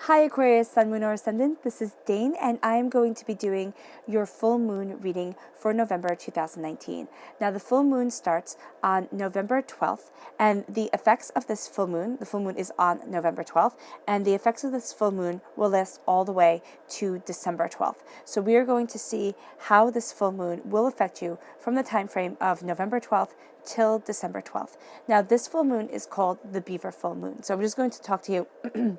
Hi Aquarius, Sun, Moon, or Ascendant. This is Dane, and I am going to be doing your full moon reading for November 2019. Now, the full moon starts on November 12th, and the effects of this full moon, the full moon is on November 12th, and the effects of this full moon will last all the way to December 12th. So we are going to see how this full moon will affect you from the time frame of November 12th till December 12th. Now, this full moon is called the Beaver full moon. So I'm just going to talk to you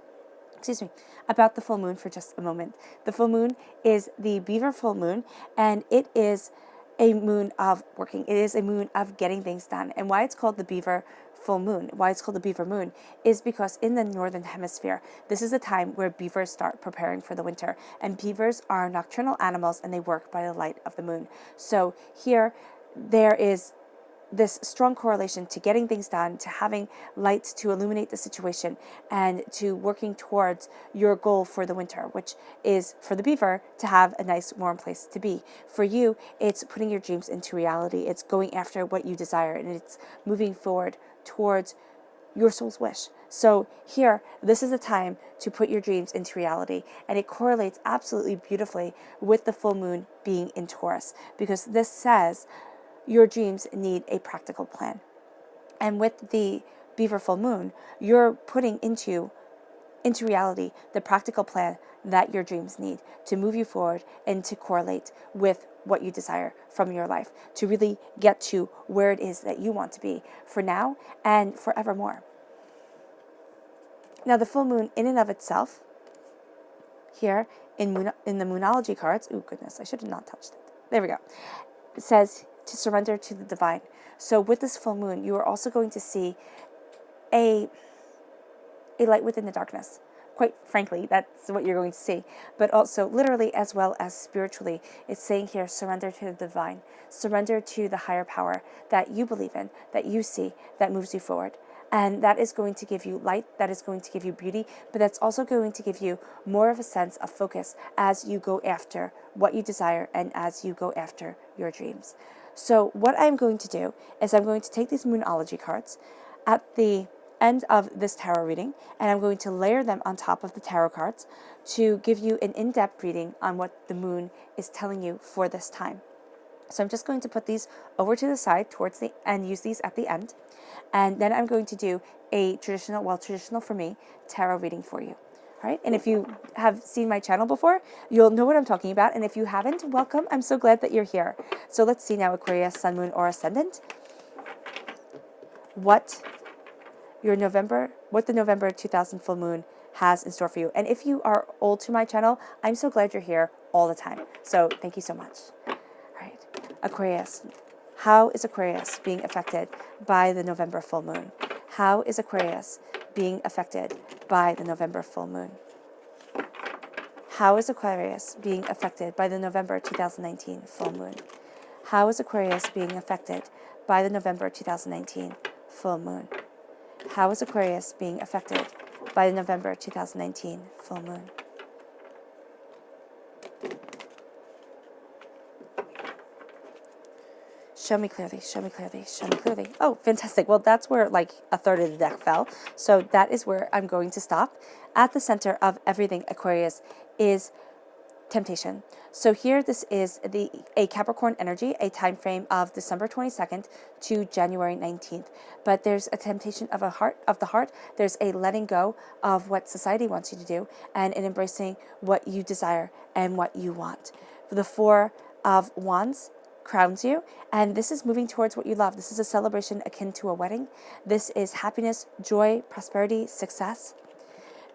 about the full moon for just a moment. The full moon is the Beaver full moon, and it is a moon of working. It is a moon of getting things done. And why it's called the Beaver full moon, why it's called the Beaver moon, is because in the northern hemisphere, this is a time where beavers start preparing for the winter. And beavers are nocturnal animals, and they work by the light of the moon. So here, there is this strong correlation to getting things done, to having lights to illuminate the situation, and to working towards your goal for the winter, which is for the beaver to have a nice warm place to be. For you, it's putting your dreams into reality. It's going after what you desire, and it's moving forward towards your soul's wish. So here, this is a time to put your dreams into reality, and it correlates absolutely beautifully with the full moon being in Taurus, because this says your dreams need a practical plan. And with the Beaver full moon, you're putting into reality the practical plan that your dreams need to move you forward and to correlate with what you desire from your life, to really get to where it is that you want to be for now and forevermore. Now, the full moon in and of itself, here in the Moonology cards, oh goodness, I should have not touched it. There we go. It says to surrender to the divine. So with this full moon, you are also going to see a light within the darkness. Quite frankly, that's what you're going to see. But also literally as well as spiritually, it's saying here, surrender to the divine. Surrender to the higher power that you believe in, that you see, that moves you forward. And that is going to give you light, that is going to give you beauty, but that's also going to give you more of a sense of focus as you go after what you desire and as you go after your dreams. So what I'm going to do is I'm going to take these Moonology cards at the end of this tarot reading, and I'm going to layer them on top of the tarot cards to give you an in-depth reading on what the moon is telling you for this time. So I'm just going to put these over to the side towards the and use these at the end. And then I'm going to do a traditional for me, tarot reading for you. All right? And if you have seen my channel before, you'll know what I'm talking about. And if you haven't, welcome. I'm so glad that you're here. So let's see now, Aquarius, Sun, Moon, or Ascendant, what the November 2000 full moon has in store for you. And if you are old to my channel, I'm so glad you're here all the time. So thank you so much. All right, Aquarius. How is Aquarius being affected by the November full moon? How is Aquarius being affected by the November full moon? How is Aquarius being affected by the November 2019 full moon? How is Aquarius being affected by the November 2019 full moon? How is Aquarius being affected by the November 2019 full moon? Show me clearly, show me clearly, show me clearly. Oh, fantastic. Well, that's where like a third of the deck fell. So that is where I'm going to stop. At the center of everything, Aquarius, is temptation. So here this is a Capricorn energy, a time frame of December 22nd to January 19th. But there's a temptation of the heart. There's a letting go of what society wants you to do and an embracing what you desire and what you want. The Four of Wands crowns you, and this is moving towards what you love. This is a celebration akin to a wedding. This is happiness, joy, prosperity, success.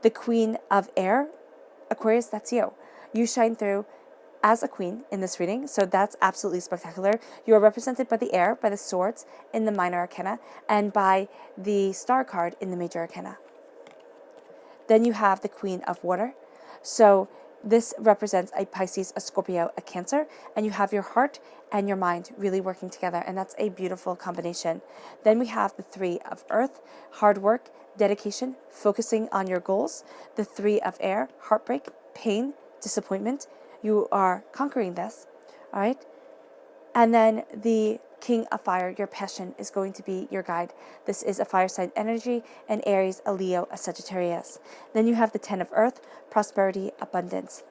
The Queen of Air, Aquarius, that's you. You shine through as a queen in this reading, so that's absolutely spectacular. You are represented by the air, by the swords in the minor arcana, and by the star card in the major arcana. Then you have the Queen of Water. So this represents a Pisces, a Scorpio, a Cancer, and you have your heart and your mind really working together, and that's a beautiful combination. Then we have the Three of Earth, hard work, dedication, focusing on your goals. The Three of Air, heartbreak, pain, disappointment. You are conquering this, all right? And then the King of Fire, your passion, is going to be your guide. This is a fire sign energy, and Aries, a Leo, a Sagittarius. Then you have the Ten of Earth, prosperity, abundance.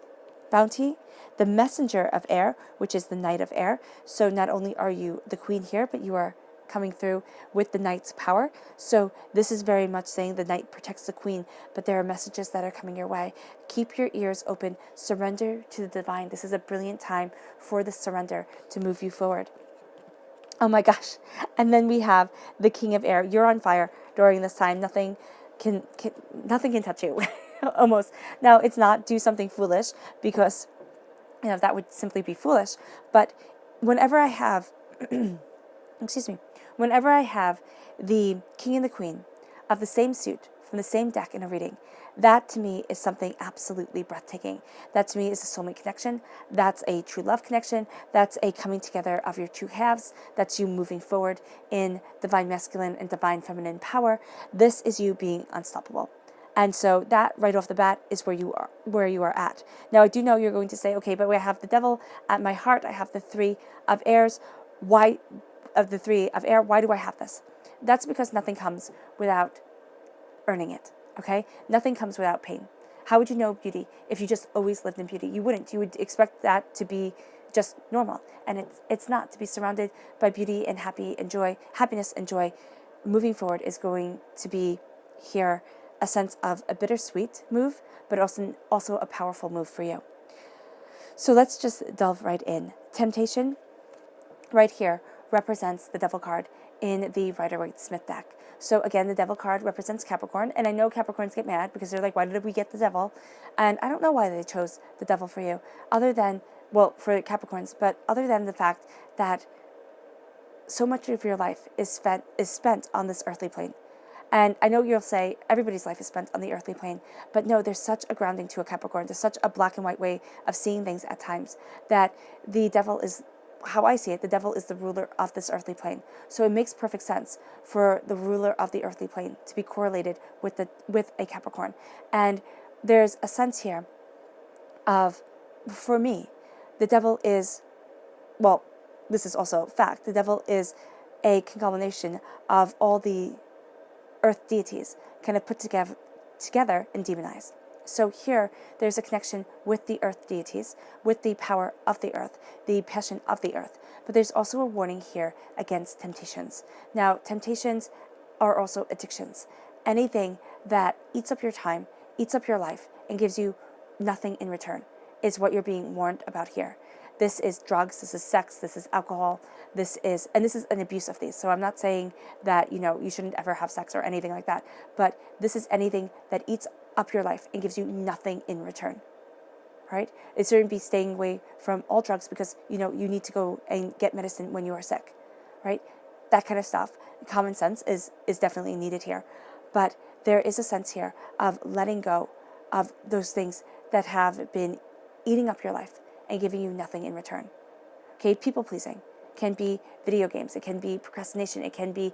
Bounty, the messenger of air, which is the Knight of Air. So not only are you the queen here, but you are coming through with the knight's power. So this is very much saying the knight protects the queen, but there are messages that are coming your way. Keep your ears open, surrender to the divine. This is a brilliant time for the surrender to move you forward. Oh my gosh. And then we have the King of Air. You're on fire during this time. Nothing can touch you. Almost. Now, it's not do something foolish, because that would simply be foolish. But whenever I have excuse me, whenever I have the king and the queen of the same suit from the same deck in a reading, that to me is something absolutely breathtaking. That to me is a soulmate connection. That's a true love connection. That's a coming together of your two halves. That's you moving forward in divine masculine and divine feminine power. This is you being unstoppable. And so that right off the bat is where you are at. Now, I do know you're going to say, okay, but I have the devil at my heart. I have the Three of Airs. Why of the Three of Air? Why do I have this? That's because nothing comes without earning it. Okay? Nothing comes without pain. How would you know beauty if you just always lived in beauty? You wouldn't. You would expect that to be just normal. And it's not. To be surrounded by beauty and happiness and joy, moving forward is going to be here a sense of a bittersweet move, but also a powerful move for you. So let's just delve right in. Temptation, right here, represents the Devil card in the Rider-Waite-Smith deck. So again, the Devil card represents Capricorn, and I know Capricorns get mad because they're like, why did we get the Devil? And I don't know why they chose the Devil for you, other than, well, for Capricorns, but other than the fact that so much of your life is spent on this earthly plane. And I know you'll say everybody's life is spent on the earthly plane, but no, there's such a grounding to a Capricorn. There's such a black and white way of seeing things at times that the devil is, how I see it, the devil is the ruler of this earthly plane. So it makes perfect sense for the ruler of the earthly plane to be correlated with a Capricorn. And there's a sense here of, for me, the devil is, well, this is also fact, the devil is a conglomeration of all the earth deities kind of put together and demonized. So here, there's a connection with the earth deities, with the power of the earth, the passion of the earth. But there's also a warning here against temptations. Now, temptations are also addictions. Anything that eats up your time, eats up your life, and gives you nothing in return is what you're being warned about here. This is drugs, this is sex, this is alcohol, this is an abuse of these. So I'm not saying that, you shouldn't ever have sex or anything like that, but this is anything that eats up your life and gives you nothing in return, right? It shouldn't be staying away from all drugs because, you need to go and get medicine when you are sick, right? That kind of stuff. Common sense is definitely needed here. But there is a sense here of letting go of those things that have been eating up your life and giving you nothing in return. Okay, people pleasing can be video games, it can be procrastination, it can be,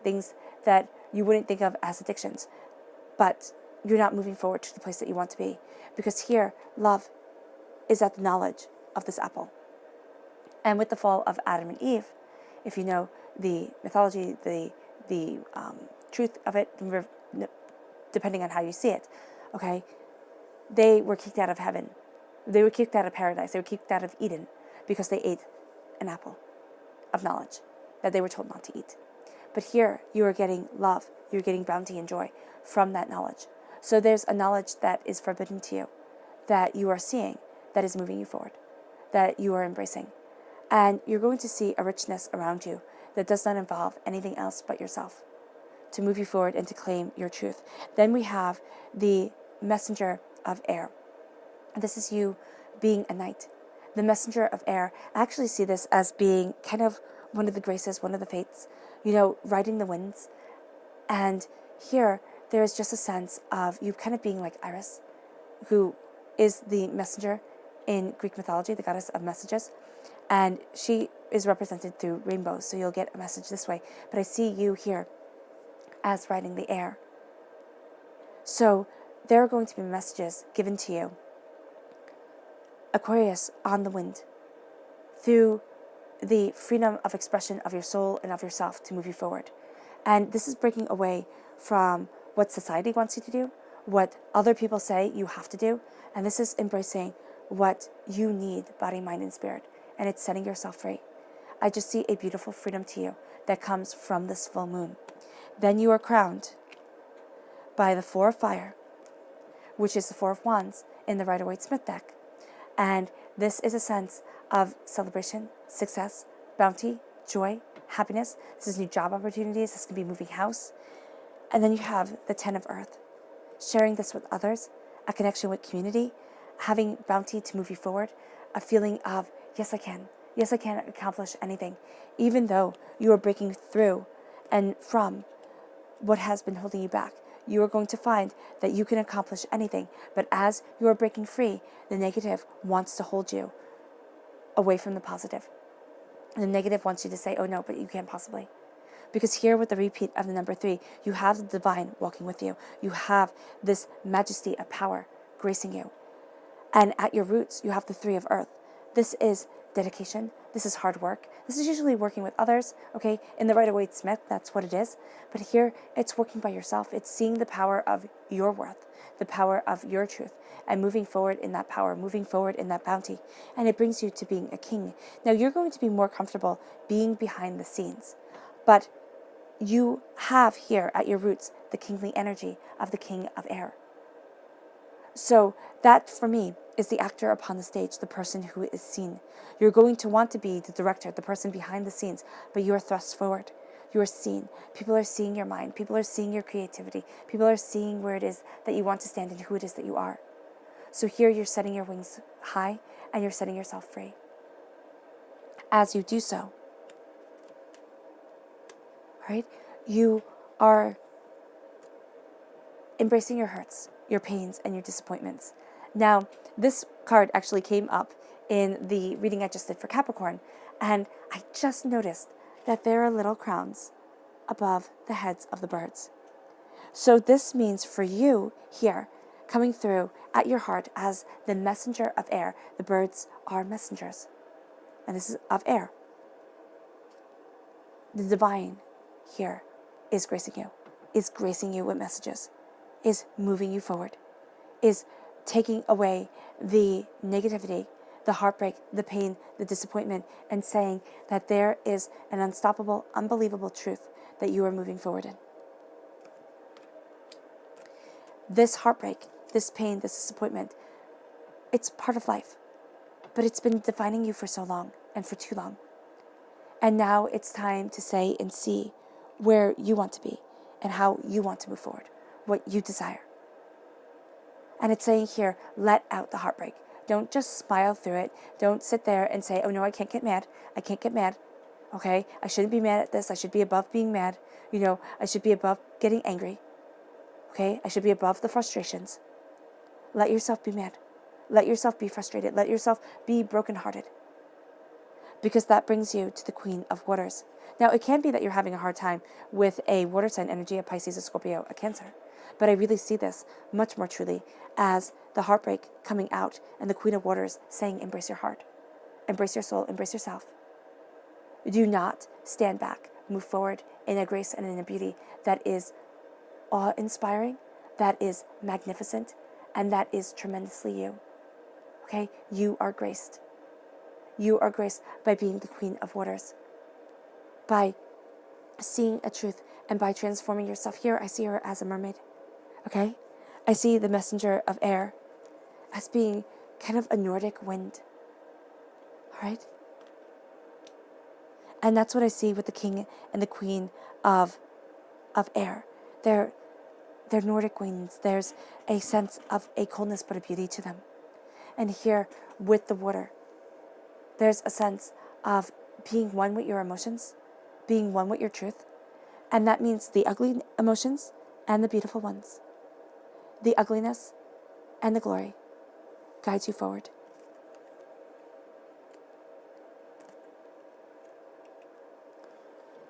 things that you wouldn't think of as addictions, but you're not moving forward to the place that you want to be. Because here, love is at the knowledge of this apple. And with the fall of Adam and Eve, if you know the mythology, the truth of it, depending on how you see it, okay, they were kicked out of heaven. They were kicked out of paradise. They were kicked out of Eden because they ate an apple of knowledge that they were told not to eat. But here, you are getting love. You're getting bounty and joy from that knowledge. So there's a knowledge that is forbidden to you, that you are seeing, that is moving you forward, that you are embracing. And you're going to see a richness around you that does not involve anything else but yourself to move you forward and to claim your truth. Then we have the messenger of air. This is you being a knight. The messenger of air, I actually see this as being kind of one of the graces, one of the fates, riding the winds. And here, there is just a sense of you kind of being like Iris, who is the messenger in Greek mythology, the goddess of messages. And she is represented through rainbows, so you'll get a message this way. But I see you here as riding the air. So there are going to be messages given to you, Aquarius, on the wind, through the freedom of expression of your soul and of yourself to move you forward. And this is breaking away from what society wants you to do, what other people say you have to do, and this is embracing what you need, body, mind, and spirit, and it's setting yourself free. I just see a beautiful freedom to you that comes from this full moon. Then you are crowned by the Four of Fire, which is the Four of Wands in the Rider-Waite-Smith deck. And this is a sense of celebration, success, bounty, joy, happiness. This is new job opportunities. This can be moving house. And then you have the Ten of Earth, sharing this with others, a connection with community, having bounty to move you forward, a feeling of, yes, I can. Yes, I can accomplish anything, even though you are breaking through and from what has been holding you back. You are going to find that you can accomplish anything, but as you are breaking free, the negative wants to hold you away from the positive. The negative wants you to say, oh no, but you can't possibly. Because here with the repeat of the number 3, you have the divine walking with you. You have this majesty of power gracing you. And at your roots, you have the 3 of Earth. This is dedication. This is hard work. This is usually working with others, okay? In the Rider-Waite-Smith, that's what it is. But here, it's working by yourself. It's seeing the power of your worth, the power of your truth, and moving forward in that power, moving forward in that bounty. And it brings you to being a king. Now, you're going to be more comfortable being behind the scenes. But you have here at your roots the kingly energy of the King of Air. So that, for me, is the actor upon the stage, the person who is seen. You're going to want to be the director, the person behind the scenes, but you are thrust forward. You are seen. People are seeing your mind. People are seeing your creativity. People are seeing where it is that you want to stand and who it is that you are. So here you're setting your wings high and you're setting yourself free. As you do so, right, you are embracing your hurts, your pains, and your disappointments. Now, this card actually came up in the reading I just did for Capricorn, and I just noticed that there are little crowns above the heads of the birds. So this means for you here, coming through at your heart as the messenger of air, the birds are messengers, and this is of air. The divine here is gracing you with messages, is moving you forward, is taking away the negativity, the heartbreak, the pain, the disappointment, and saying that there is an unstoppable, unbelievable truth that you are moving forward in. This heartbreak, this pain, this disappointment, it's part of life, but it's been defining you for so long and for too long. And now it's time to say and see where you want to be and how you want to move forward, what you desire. And it's saying here, let out the heartbreak. Don't just smile through it. Don't sit there and say, oh no, I can't get mad. I can't get mad. Okay? I shouldn't be mad at this. I should be above being mad. I should be above getting angry. Okay? I should be above the frustrations. Let yourself be mad. Let yourself be frustrated. Let yourself be brokenhearted. Because that brings you to the Queen of Waters. Now, it can be that you're having a hard time with a water sign energy, a Pisces, a Scorpio, a Cancer. But I really see this much more truly as the heartbreak coming out and the Queen of Waters saying, embrace your heart, embrace your soul, embrace yourself. Do not stand back. Move forward in a grace and in a beauty that is awe-inspiring, that is magnificent, and that is tremendously you. Okay? You are graced. You are graced by being the Queen of Waters, by seeing a truth, and by transforming yourself. Here, I see her as a mermaid. Okay? I see the messenger of air as being kind of a Nordic wind. All right? And that's what I see with the king and the queen of air. They're Nordic winds. There's a sense of a coldness but a beauty to them. And here with the water, there's a sense of being one with your emotions, being one with your truth. And that means the ugly emotions and the beautiful ones. The ugliness and the glory guides you forward.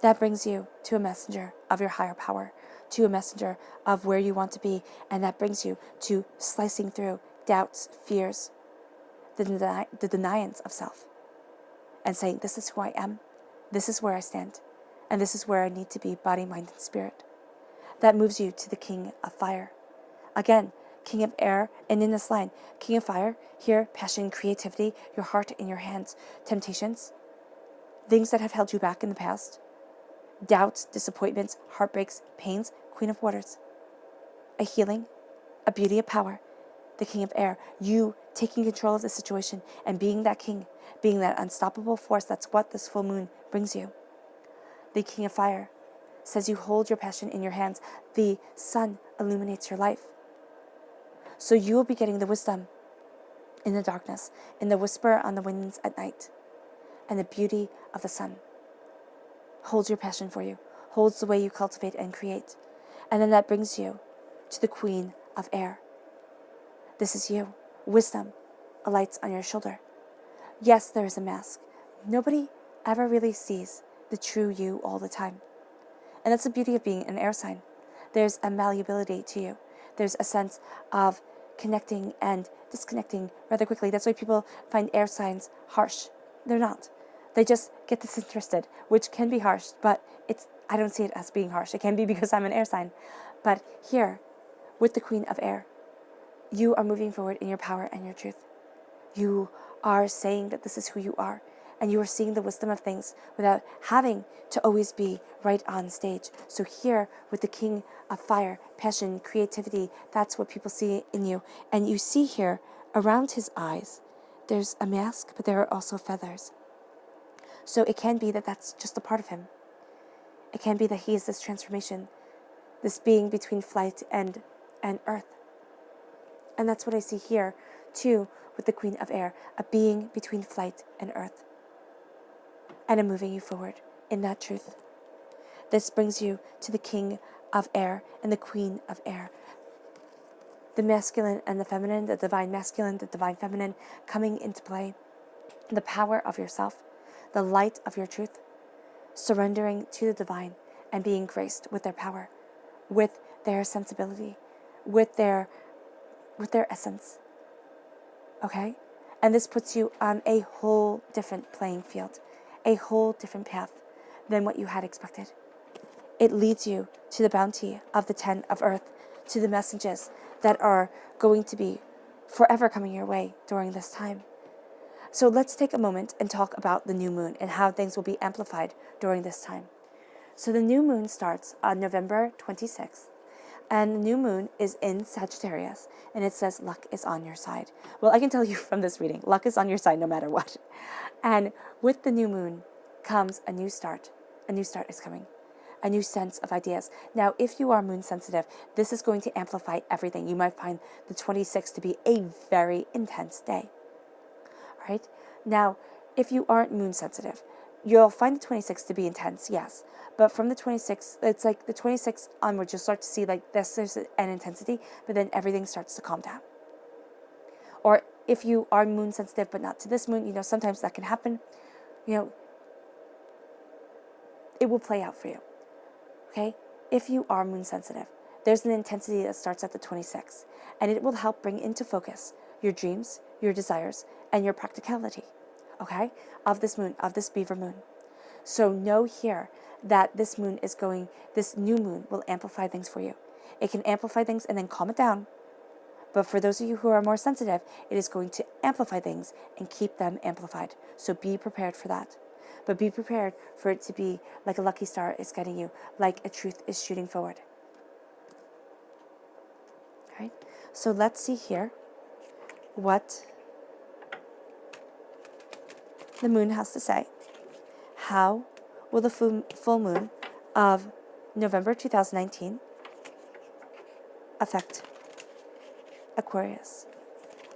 That brings you to a messenger of your higher power, to a messenger of where you want to be, and that brings you to slicing through doubts, fears, the deniance of self, and saying, this is who I am, this is where I stand, and this is where I need to be, body, mind, and spirit. That moves you to the King of Fire. Again, King of Air, and in this line, King of Fire, here, passion, creativity, your heart in your hands, temptations, things that have held you back in the past, doubts, disappointments, heartbreaks, pains, Queen of Waters, a healing, a beauty, a power, the King of Air, you taking control of the situation and being that king, being that unstoppable force. That's what this full moon brings you. The King of Fire says you hold your passion in your hands. The sun illuminates your life. So you will be getting the wisdom in the darkness, in the whisper on the winds at night, and the beauty of the sun holds your passion for you, holds the way you cultivate and create. And then that brings you to the Queen of Air. This is you. Wisdom alights on your shoulder. Yes, there is a mask. Nobody ever really sees the true you all the time. And that's the beauty of being an air sign. There's a malleability to you. There's a sense of connecting and disconnecting rather quickly. That's why people find air signs harsh. They're not. They just get disinterested, which can be harsh, but I don't see it as being harsh. It can be because I'm an air sign. But here, with the Queen of Air, you are moving forward in your power and your truth. You are saying that this is who you are, and you are seeing the wisdom of things without having to always be right on stage. So here, with the King of Fire, passion, creativity, that's what people see in you. And you see here, around his eyes, there's a mask, but there are also feathers. So it can be that that's just a part of him. It can be that he is this transformation, this being between flight and earth. And that's what I see here, too, with the Queen of Air, a being between flight and earth. And I'm moving you forward in that truth. This brings you to the King of Air and the Queen of Air. The masculine and the feminine, the divine masculine, the divine feminine coming into play. The power of yourself, the light of your truth, surrendering to the divine and being graced with their power, with their sensibility, with their essence. Okay? And this puts you on a whole different playing field, a whole different path than what you had expected. It leads you to the bounty of the 10 of earth, to the messages that are going to be forever coming your way during this time. So let's take a moment and talk about the new moon and how things will be amplified during this time. So the new moon starts on November 26th. And the new moon is in Sagittarius, and it says luck is on your side. Well, I can tell you from this reading, luck is on your side no matter what. And with the new moon comes a new start. A new start is coming. A new sense of ideas. Now, if you are moon sensitive, this is going to amplify everything. You might find the 26th to be a very intense day. All right? Now, if you aren't moon sensitive, you'll find the 26th to be intense, yes. But from the 26th, it's like the 26th onwards, you'll start to see like there's an intensity, but then everything starts to calm down. Or if you are moon sensitive, but not to this moon, sometimes that can happen. It will play out for you. Okay? If you are moon sensitive, there's an intensity that starts at the 26th, and it will help bring into focus your dreams, your desires, and your practicality, okay, of this moon, of this beaver moon. So know here that this new moon will amplify things for you. It can amplify things and then calm it down. But for those of you who are more sensitive, it is going to amplify things and keep them amplified. So be prepared for that. But be prepared for it to be like a lucky star is guiding you, like a truth is shooting forward. All right? So let's see here what the moon has to say. How will the full moon of November 2019 affect Aquarius?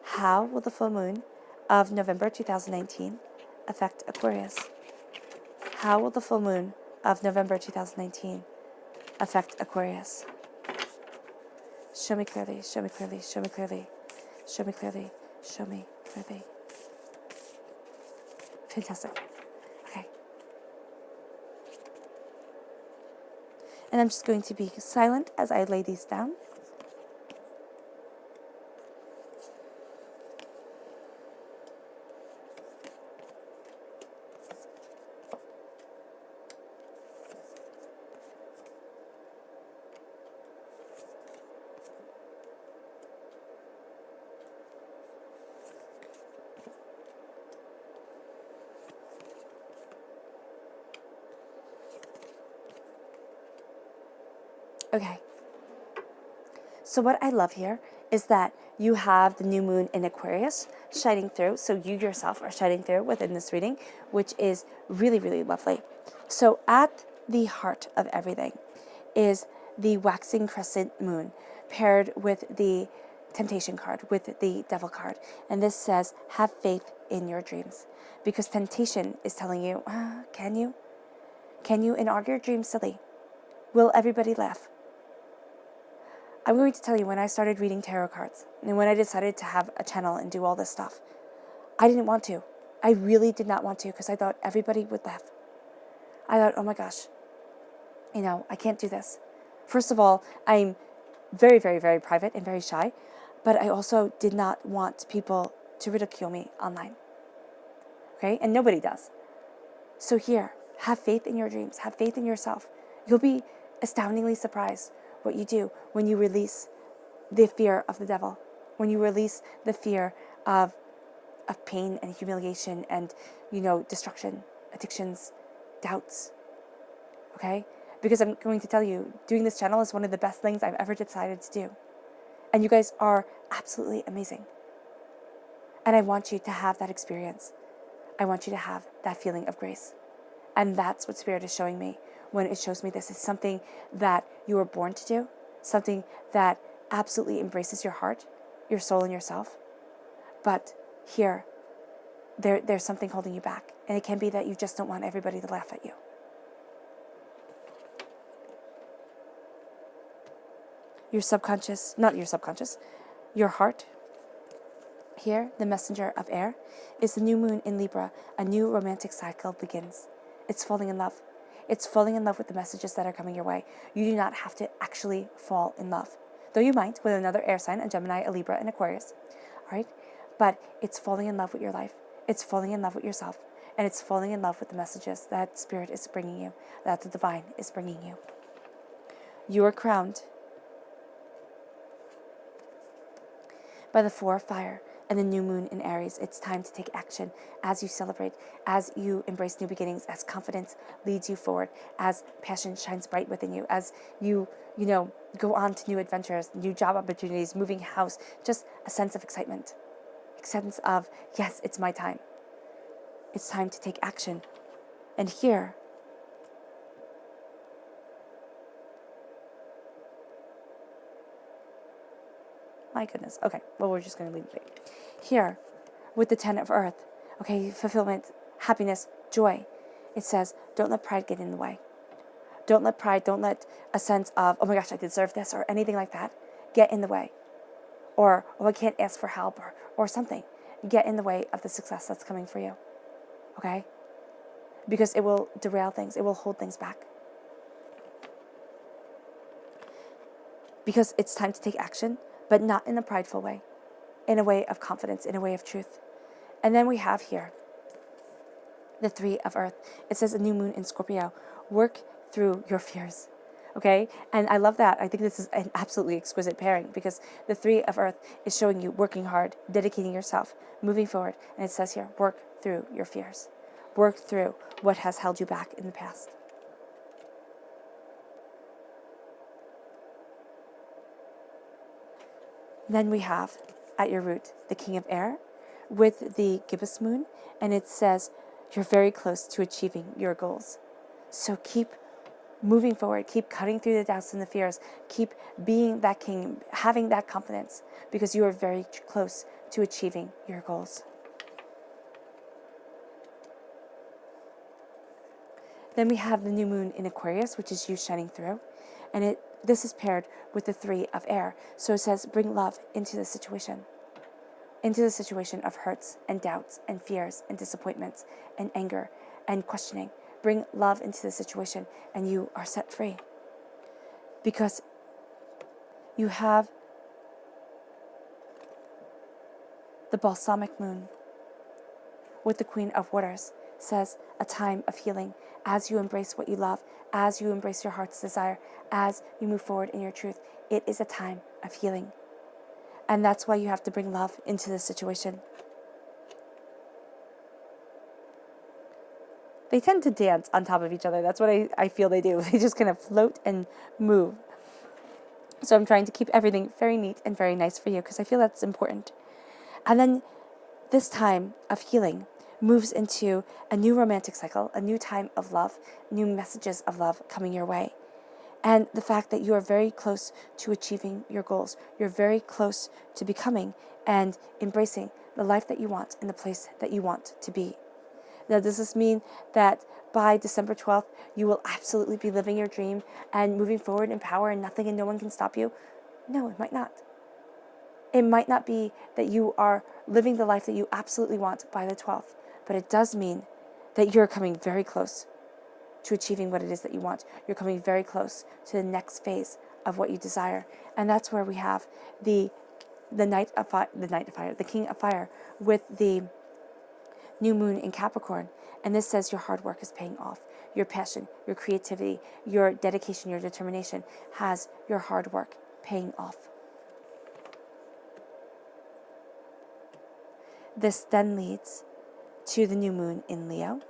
How will the full moon of November 2019 affect Aquarius? How will the full moon of November 2019 affect Aquarius? Show me clearly, show me clearly, show me clearly, show me clearly, show me clearly. Fantastic. Okay. And I'm just going to be silent as I lay these down. Okay. So what I love here is that you have the new moon in Aquarius shining through. So you yourself are shining through within this reading, which is really, really lovely. So at the heart of everything is the waxing crescent moon paired with the temptation card, with the devil card. And this says, have faith in your dreams. Because temptation is telling you, can you? Can you? And are your dreams silly? Will everybody laugh? I'm going to tell you, when I started reading tarot cards and when I decided to have a channel and do all this stuff, I didn't want to. I really did not want to, because I thought everybody would laugh. I thought, oh my gosh, I can't do this. First of all, I'm very, very, very private and very shy, but I also did not want people to ridicule me online. Okay? And nobody does. So here, have faith in your dreams. Have faith in yourself. You'll be astoundingly surprised what you do when you release the fear of the devil, when you release the fear of pain and humiliation and, destruction, addictions, doubts. Okay? Because I'm going to tell you, doing this channel is one of the best things I've ever decided to do. And you guys are absolutely amazing. And I want you to have that experience. I want you to have that feeling of grace. And that's what Spirit is showing me when it shows me this. It's something that you were born to do, something that absolutely embraces your heart, your soul, and yourself. But here, there's something holding you back. And it can be that you just don't want everybody to laugh at you. Your subconscious, not your subconscious, your heart. Here, the messenger of air is the new moon in Libra. A new romantic cycle begins. It's falling in love. It's falling in love with the messages that are coming your way. You do not have to actually fall in love. Though you might with another air sign, a Gemini, a Libra, and Aquarius. All right? But it's falling in love with your life. It's falling in love with yourself. And it's falling in love with the messages that Spirit is bringing you, that the divine is bringing you. You are crowned by the Four of Fire and the new moon in Aries. It's time to take action as you celebrate, as you embrace new beginnings, as confidence leads you forward, as passion shines bright within you, as you go on to new adventures, new job opportunities, moving house, just a sense of excitement, a sense of, yes, it's my time. It's time to take action. And here, my goodness. Okay, well, we're just going to leave it there. Here, with the Ten of Earth, okay, fulfillment, happiness, joy. It says, don't let pride get in the way. Don't let pride, don't let a sense of, oh my gosh, I deserve this, or anything like that, get in the way. Or, oh, I can't ask for help, or something. Get in the way of the success that's coming for you. Okay? Because it will derail things. It will hold things back. Because it's time to take action, but not in a prideful way, in a way of confidence, in a way of truth. And then we have here the Three of Earth. It says a new moon in Scorpio. Work through your fears. Okay? And I love that. I think this is an absolutely exquisite pairing, because the Three of Earth is showing you working hard, dedicating yourself, moving forward. And it says here, work through your fears. Work through what has held you back in the past. Then we have, at your root, the King of Air with the gibbous moon, and it says you're very close to achieving your goals. So keep moving forward, keep cutting through the doubts and the fears, keep being that king, having that confidence, because you are very close to achieving your goals. Then we have the new moon in Aquarius, which is you shining through, and this is paired with the Three of Air. So it says, bring love into the situation of hurts and doubts and fears and disappointments and anger and questioning. Bring love into the situation and you are set free. Because you have the balsamic moon with the Queen of Waters. Says a time of healing as you embrace what you love, as you embrace your heart's desire, as you move forward in your truth. It is a time of healing. And that's why you have to bring love into the situation. They tend to dance on top of each other. That's what I feel they do. They just kind of float and move. So I'm trying to keep everything very neat and very nice for you because I feel that's important. And then this time of healing moves into a new romantic cycle, a new time of love, new messages of love coming your way. And the fact that you are very close to achieving your goals. You're very close to becoming and embracing the life that you want and the place that you want to be. Now, does this mean that by December 12th, you will absolutely be living your dream and moving forward in power and nothing and no one can stop you? No, it might not. It might not be that you are living the life that you absolutely want by the 12th, but it does mean that you're coming very close to achieving what it is that you want. You're coming very close to the next phase of what you desire. And that's where we have the King of Fire with the new moon in Capricorn. And this says your hard work is paying off. Your passion, your creativity, your dedication, your determination has your hard work paying off. This then leads to the new moon in Leo.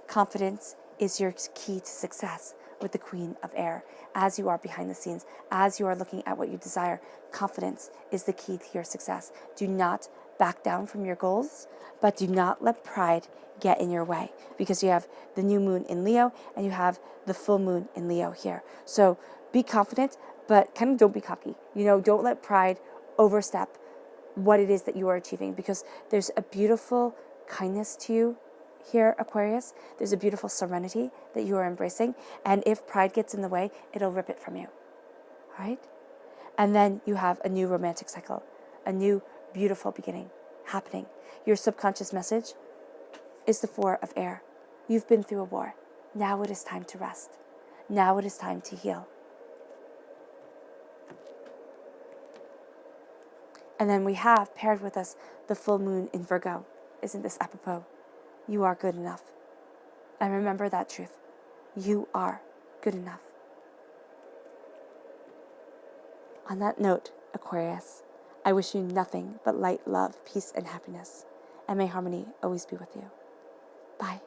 Confidence is your key to success with the Queen of Air. As you are behind the scenes, as you are looking at what you desire, confidence is the key to your success. Do not back down from your goals, but do not let pride get in your way, because you have the new moon in Leo and you have the full moon in Leo here. So be confident, but kind of don't be cocky. Don't let pride overstep what it is that you are achieving, because there's a beautiful kindness to you here, Aquarius. There's a beautiful serenity that you are embracing, and if pride gets in the way, it'll rip it from you. All right? And then you have a new romantic cycle, a new beautiful beginning happening. Your subconscious message is the Four of Air. You've been through a war. Now it is time to rest. Now it is time to heal. And then we have paired with us the full moon in Virgo. Isn't this apropos? You are good enough. And remember that truth. You are good enough. On that note, Aquarius, I wish you nothing but light, love, peace, and happiness. And may harmony always be with you. Bye.